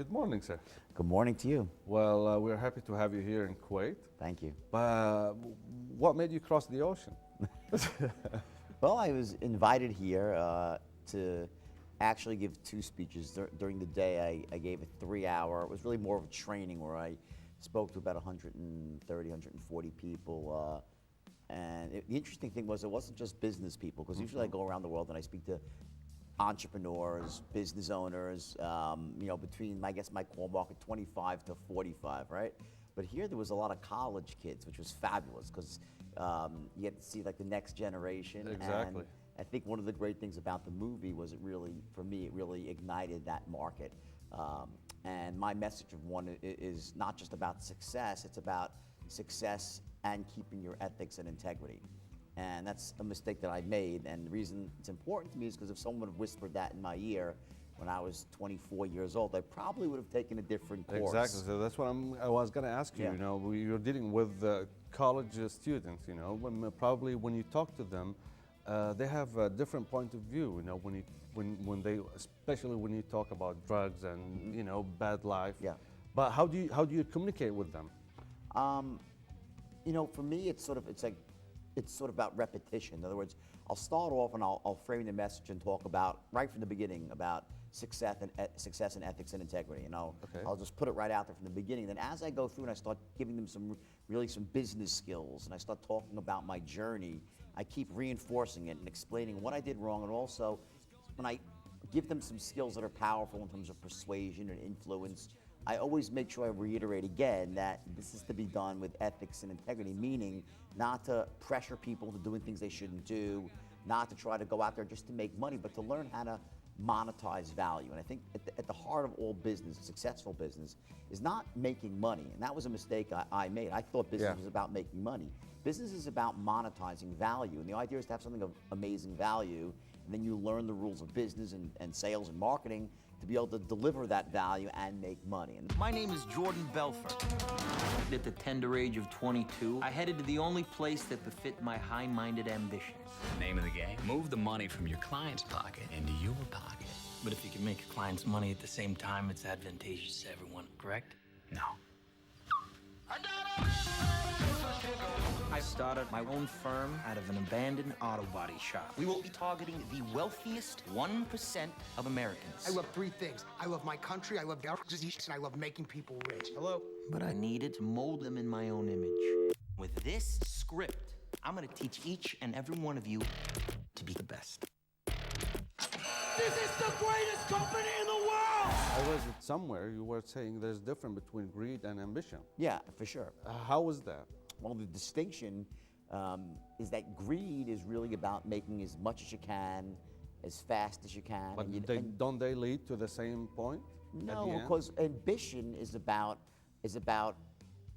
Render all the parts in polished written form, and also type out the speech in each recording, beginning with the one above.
Good morning, sir. Good morning to you. Well, we're happy to have you here in Kuwait. Thank you. But what made you cross the ocean? Well, I was invited here to actually give two speeches. During the day, I gave a 3-hour. It was really more of a training where I spoke to about 130, 140 people. The interesting thing was it wasn't just business people, because usually I go around the world and I speak to entrepreneurs, business owners, between, I guess, my core market, 25 to 45, right? But here there was a lot of college kids, which was fabulous, because you get to see like the next generation. Exactly. And I think one of the great things about the movie was it really ignited that market. And my message of one is not just about success, it's about success and keeping your ethics and integrity. And that's a mistake that I made. And the reason it's important to me is because if someone would have whispered that in my ear when I was 24 years old, I probably would have taken a different course. Exactly. So that's what I was going to ask you. Yeah. You know, you're dealing with college students. You know, probably when you talk to them, they have a different point of view. You know, when they, especially when you talk about drugs and bad life. Yeah. But how do you communicate with them? For me, it's sort of about repetition. In other words, I'll start off and I'll frame the message and talk about, right from the beginning, about success and ethics and integrity. I'll just put it right out there from the beginning. Then as I go through and I start giving them some business skills and I start talking about my journey, I keep reinforcing it and explaining what I did wrong. And also, when I give them some skills that are powerful in terms of persuasion and influence, I always make sure I reiterate again that this is to be done with ethics and integrity, meaning not to pressure people into doing things they shouldn't do, not to try to go out there just to make money, but to learn how to monetize value. And I think at the heart of all business, successful business, is not making money. And that was a mistake I made. I thought business was about making money. Business is about monetizing value. And the idea is to have something of amazing value, and then you learn the rules of business and sales and marketing to be able to deliver that value and make money. My name is Jordan Belfort. At the tender age of 22, I headed to the only place that befit my high-minded ambitions. Name of the game, move the money from your client's pocket into your pocket. But if you can make your clients money at the same time, it's advantageous to everyone, correct? No. I started my own firm out of an abandoned auto body shop. We will be targeting the wealthiest 1% of Americans. I love three things. I love my country, I love disease, and I love making people rich. Hello? But I needed to mold them in my own image. With this script, I'm gonna teach each and every one of you to be the best. This is the greatest company in the world! I read it somewhere you were saying there's a difference between greed and ambition. Yeah, for sure. How is that? Well, the distinction is that greed is really about making as much as you can, as fast as you can. But don't they lead to the same point? No, because ambition is about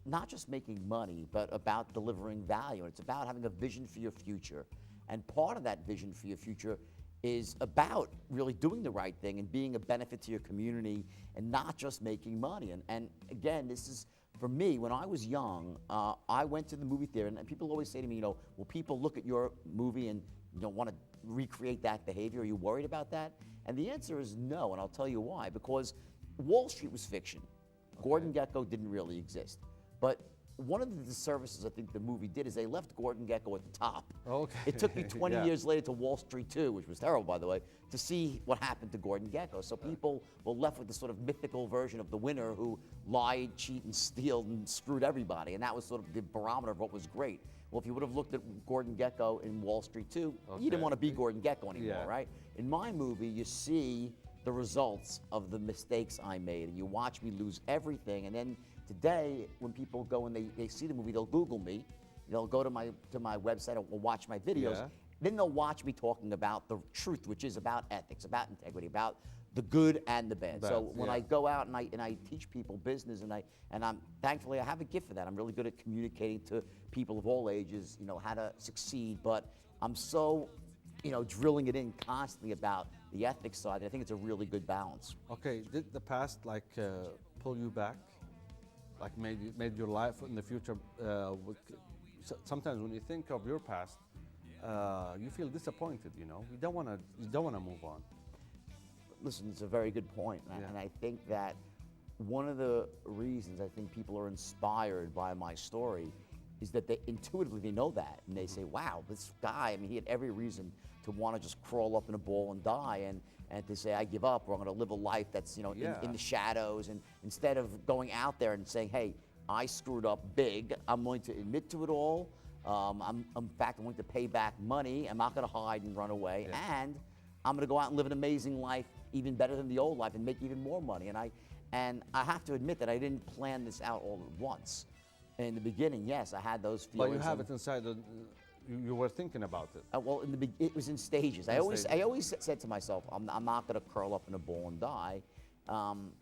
not just making money, but about delivering value. It's about having a vision for your future. And part of that vision for your future is about really doing the right thing and being a benefit to your community and not just making money. And again, this is, for me, when I was young, I went to the movie theater, and people always say to me, will people look at your movie and want to recreate that behavior? Are you worried about that? And the answer is no, and I'll tell you why. Because Wall Street was fiction. Okay. Gordon Gekko didn't really exist. But one of the disservices I think the movie did is they left Gordon Gekko at the top. Okay. It took me 20 years later to Wall Street 2, which was terrible, by the way, to see what happened to Gordon Gekko. So people were left with this sort of mythical version of the winner who lied, cheated, and stealed and screwed everybody. And that was sort of the barometer of what was great. Well, if you would have looked at Gordon Gekko in Wall Street 2, you didn't want to be Gordon Gekko anymore, right? In my movie, you see the results of the mistakes I made, and you watch me lose everything. And then today, when people go and they see the movie, they'll Google me, they'll go to my website or watch my videos, then they'll watch me talking about the truth, which is about ethics, about integrity, about the good and the bad. So when I go out and I teach people business, and I'm thankfully I have a gift for that. I'm really good at communicating to people of all ages, how to succeed. But I'm so, drilling it in constantly about the ethics side. I think it's a really good balance. Okay, did the past pull you back? Like made your life in the future? Sometimes when you think of your past, you feel disappointed. You don't want to move on. Listen, it's a very good point, and I think that one of the reasons I think people are inspired by my story is that they intuitively know that, and they say, wow, this guy, I mean, he had every reason to want to just crawl up in a ball and die, and to say, I give up, or I'm going to live a life that's, you know, in the shadows, and instead of going out there and saying, hey, I screwed up big, I'm going to admit to it all, in fact, I'm going to pay back money, I'm not going to hide and run away, and I'm going to go out and live an amazing life, even better than the old life, and make even more money. And I have to admit that I didn't plan this out all at once. In the beginning, yes, I had those feelings. But you have it inside. You were thinking about it. Well, it was in stages. I always said to myself, I'm not going to curl up in a ball and die.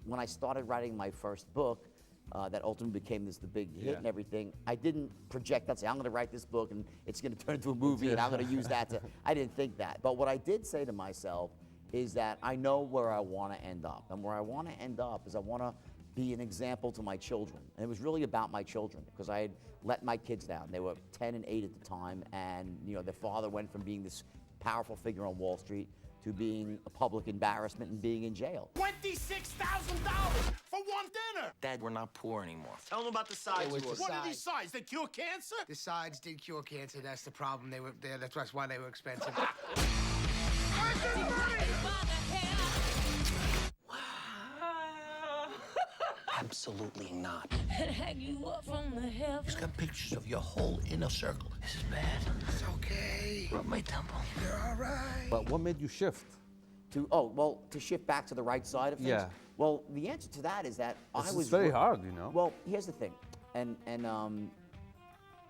When I started writing my first book, that ultimately became the big hit and everything, I didn't project that, say, I'm going to write this book and it's going to turn into a movie and I'm going to use that to, I didn't think that. But what I did say to myself is that I know where I want to end up. And where I want to end up is I want to be an example to my children. And it was really about my children, because I had let my kids down. They were 10 and 8 at the time, and you know, their father went from being this powerful figure on Wall Street to being a public embarrassment and being in jail. $26,000 for one dinner. Dad, we're not poor anymore. Tell them about the sides. What are these sides. sides? They cure cancer? The sides did cure cancer. That's the problem. They were there. That's why they were expensive. Absolutely not. Hang you up from the heavens. He's got pictures of your whole inner circle. This is bad. It's okay. Rub my temple. You're all right. But what made you shift? To shift back to the right side of things? Yeah. Well, the answer to that is that It's very hard, you know. Well, here's the thing, and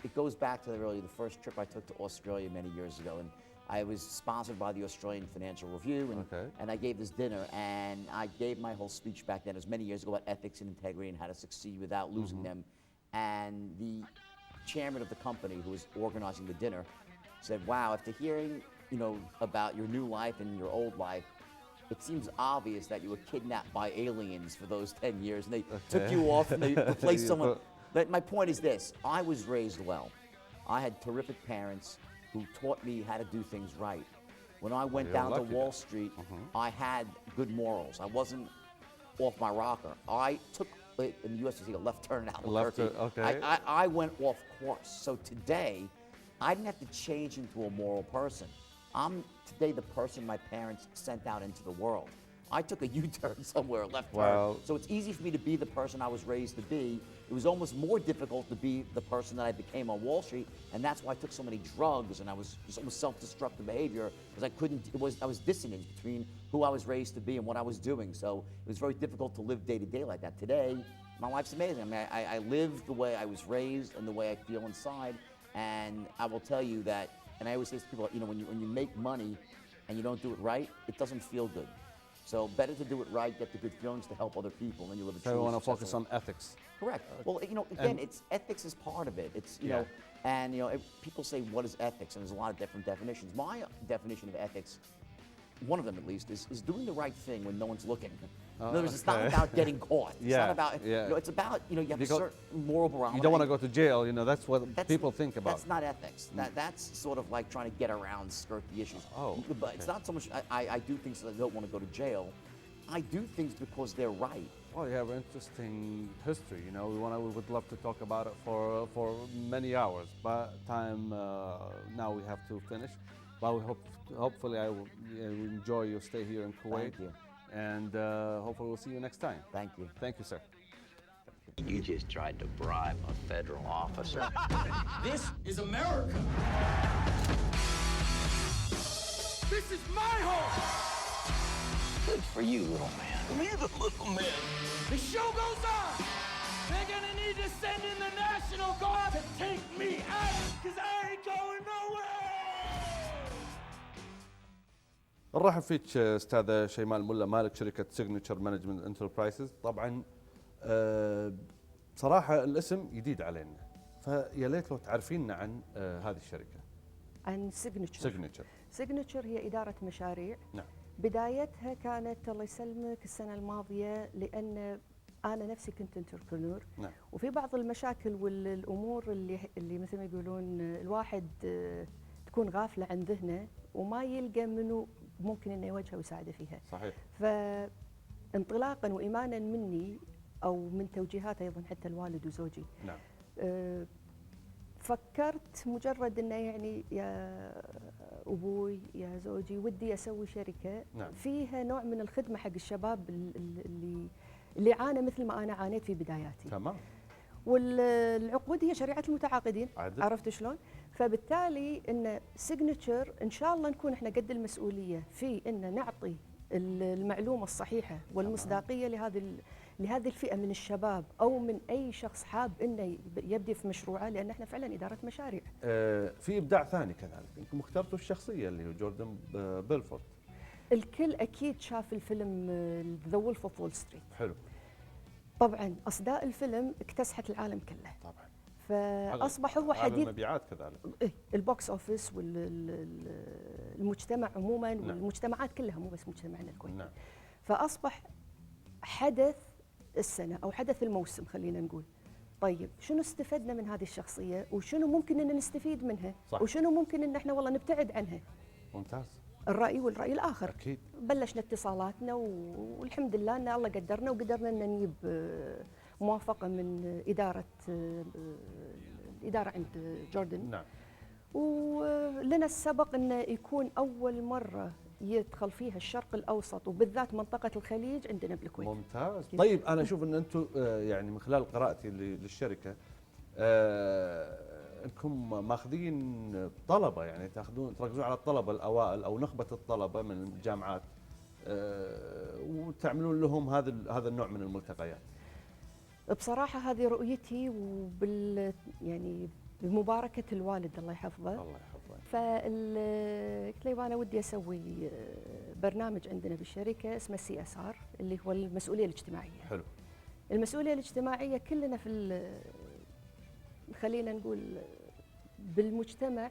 it goes back to the first trip I took to Australia many years ago, and I was sponsored by the Australian Financial Review, and I gave this dinner, and I gave my whole speech back then, it was many years ago, about ethics and integrity and how to succeed without losing them. And the chairman of the company who was organizing the dinner said, wow, after hearing, you know, about your new life and your old life, it seems obvious that you were kidnapped by aliens for those 10 years, and they took you off and they replaced someone. But my point is this, I was raised well. I had terrific parents who taught me how to do things right. When I went down to Wall Street, I had good morals. I wasn't off my rocker. I took, in the US, you see a left turn in Albuquerque. I went off course. So today, I didn't have to change into a moral person. I'm today the person my parents sent out into the world. I took a U-turn somewhere, a left turn. So it's easy for me to be the person I was raised to be. It was almost more difficult to be the person that I became on Wall Street, and that's why I took so many drugs, and I was just almost self-destructive behavior, because I was dissonant between who I was raised to be and what I was doing. So it was very difficult to live day to day like that. Today, my life's amazing. I mean, I live the way I was raised and the way I feel inside, and I will tell you that, and I always say to people, you know, when you make money and you don't do it right, it doesn't feel good. So better to do it right, get the good feelings to help other people, and then you live a truly So we want to successful focus on ethics. Correct. Well, you know, again, it's ethics is part of it. It's, you know, and, you know, people say, what is ethics? And there's a lot of different definitions. My definition of ethics, one of them at least, is doing the right thing when no one's looking. In other words, it's not about getting caught. It's not about, you know, it's about, you know, you have a certain moral barometer. You don't want to go to jail, you know, that's what people think about. That's not ethics. That's sort of like trying to get around, skirt the issues. But it's not so much, I do things that I don't want to go to jail. I do things because they're right. Well, you have an interesting history, you know. We would love to talk about it for many hours, but time now we have to finish. But we hopefully I will enjoy your stay here in Kuwait. Thank you. And hopefully we'll see you next time. Thank you. Thank you, sir. You just tried to bribe a federal officer. This is America. This is my home. Good for you, little man. Me, the little man. The show goes on. They're gonna need to send in the National Guard to take me out, because I ain't going nowhere. نرحب فيك استاذه شيماء الملا، مالك شركه سيجنتشر مانجمنت انتربرايزز. طبعا بصراحه الاسم جديد علينا، فيا ليت لو تعرفينا عن هذه الشركه. عن سيجنتشر هي اداره مشاريع. نعم. بدايتها كانت الله يسلمك السنه الماضيه، لان انا نفسي كنت انتربرنور. نعم. وفي بعض المشاكل والامور اللي مثل ما يقولون الواحد تكون غافله عن ذهنه وما يلقى منه ممكن انه يواجهه ويساعده فيها. صحيح. فانطلاقا وايمانا مني او من توجيهات ايضا حتى الوالد وزوجي. نعم. فكرت مجرد انه يعني يا ابوي يا زوجي ودي اسوي شركه نعم. فيها نوع من الخدمه حق الشباب اللي عانى مثل ما انا عانيت في بداياتي. تمام. والعقود هي شريعه المتعاقدين. عدل. عرفت شلون؟ فبالتالي ان سيجنتشر ان شاء الله نكون احنا قد المسؤوليه في ان نعطي المعلومه الصحيحه والمصداقيه لهذه الفئه من الشباب او من اي شخص حاب انه يبدي في مشروعه، لان احنا فعلا اداره مشاريع. في ابداع ثاني كذلك، انكم اخترتوا الشخصيه اللي هو جوردن بولفورد. الكل اكيد شاف الفيلم ذا وولف اوف وول ستريت. حلو. طبعا اصداء الفيلم اكتسحت العالم كله. طبعا. فاصبح هو حديث المبيعات كذلك. البوكس اوفيس والمجتمع عموما. نعم. والمجتمعات كلها مو بس مجتمعنا الكويتي. نعم. فاصبح حدث السنه او حدث الموسم خلينا نقول. طيب شنو استفدنا من هذه الشخصيه وشنو ممكن ان نستفيد منها؟ صح. وشنو ممكن ان احنا والله نبتعد عنها؟ ممتاز. الراي والراي الاخر. اكيد. بلشنا اتصالاتنا والحمد لله ان الله قدرنا وقدرنا ان نجيب موافقه من الاداره عند جوردن. نعم. ولنا السبق انه يكون اول مره يدخل فيها الشرق الاوسط وبالذات منطقه الخليج عندنا بالكويت. ممتاز. طيب انا اشوف ان انتم يعني من خلال قراءتي للشركه انكم ماخذين طلبه، يعني تركزون على الطلبه الاوائل او نخبه الطلبه من الجامعات وتعملون لهم هذا النوع من الملتقيات. بصراحه هذه رؤيتي يعني بمباركه الوالد الله يحفظه. الله يحفظه. قلت له انا ودي اسوي برنامج عندنا بالشركه اسمه CSR اللي هو المسؤوليه الاجتماعيه. حلو. المسؤوليه الاجتماعيه كلنا خلينا نقول بالمجتمع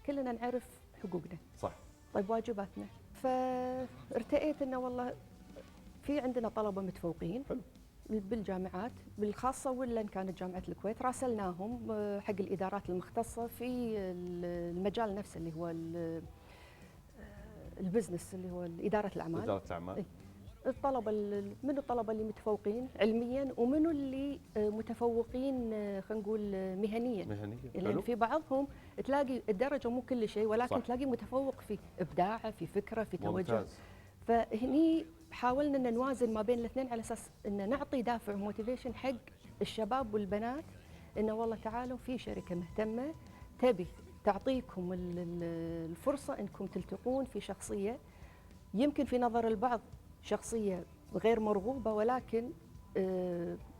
كلنا نعرف حقوقنا. صح. طيب واجباتنا. فارتئيت انه والله في عندنا طلبه متفوقين. حلو. بالجامعات بالخاصة ولا إن كانت جامعة الكويت، راسلناهم حق الإدارات المختصة في المجال نفسه اللي هو البزنس اللي هو إدارة الأعمال. إدارة الأعمال. الطلبة منو الطلبة اللي متفوقين علميا ومنو اللي متفوقين خلينا نقول مهنيا. لأن في بعضهم تلاقي الدرجة مو كل شيء ولكن صح. تلاقي متفوق في إبداعه في فكرة في توجه. ممتاز. فهني حاولنا ان نوازن ما بين الاثنين على اساس ان نعطي دافع موتيفيشن حق الشباب والبنات انه والله تعالوا في شركه مهتمه تبي تعطيكم الفرصه انكم تلتقون في شخصيه يمكن في نظر البعض شخصيه غير مرغوبه، ولكن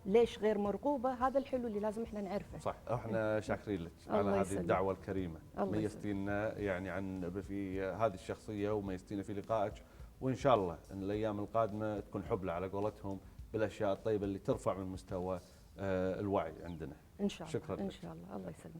ليش غير مرغوبه؟ هذا الحلو اللي لازم احنا نعرفه. صح. احنا شاكرين لك على هذه الدعوه الكريمه. ميزتينا يعني في هذه الشخصيه وميزتينا في لقائك، وإن شاء الله أن الأيام القادمة تكون حبلة على قولتهم بالأشياء الطيبة اللي ترفع من مستوى الوعي عندنا. إن شاء الله. شكرا إن لك. شاء الله. الله يسلمك.